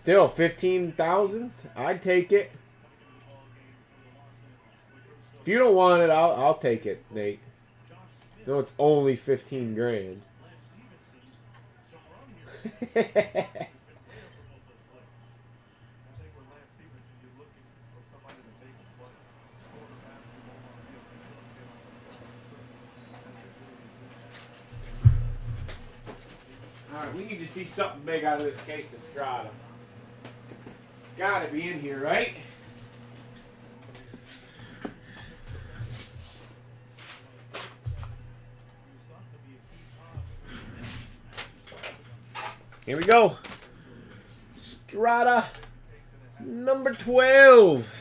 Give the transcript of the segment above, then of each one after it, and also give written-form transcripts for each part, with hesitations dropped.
Still 15,000. I'd take it. If you don't want it, I'll take it, Nate. No, it's only 15 grand. Alright, we need to see something big out of this case of Strata. Gotta be in here, right? Here we go. Strata number 12.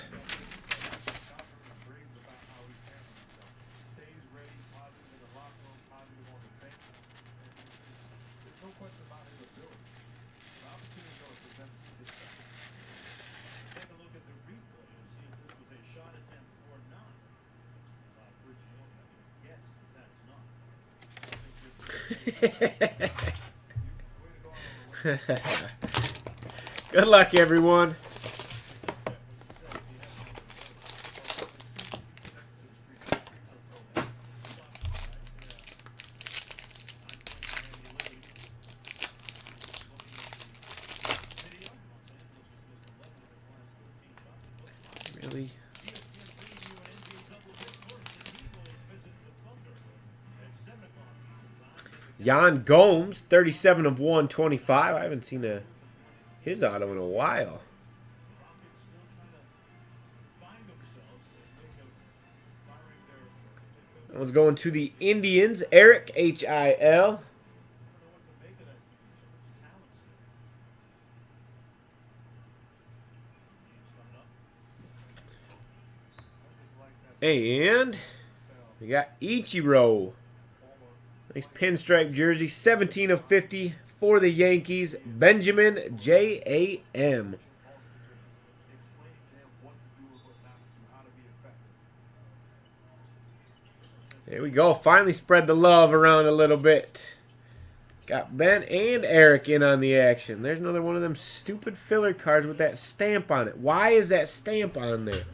Good luck, everyone. Really? Jan Gomes, 37 of 125. I haven't seen his auto in a while. That one's going to the Indians. Eric, H-I-L. And we got Ichiro. Nice pinstripe jersey. 17 of 50 for the Yankees. Benjamin J.A.M. There we go. Finally spread the love around a little bit. Got Ben and Eric in on the action. There's another one of them stupid filler cards with that stamp on it. Why is that stamp on there?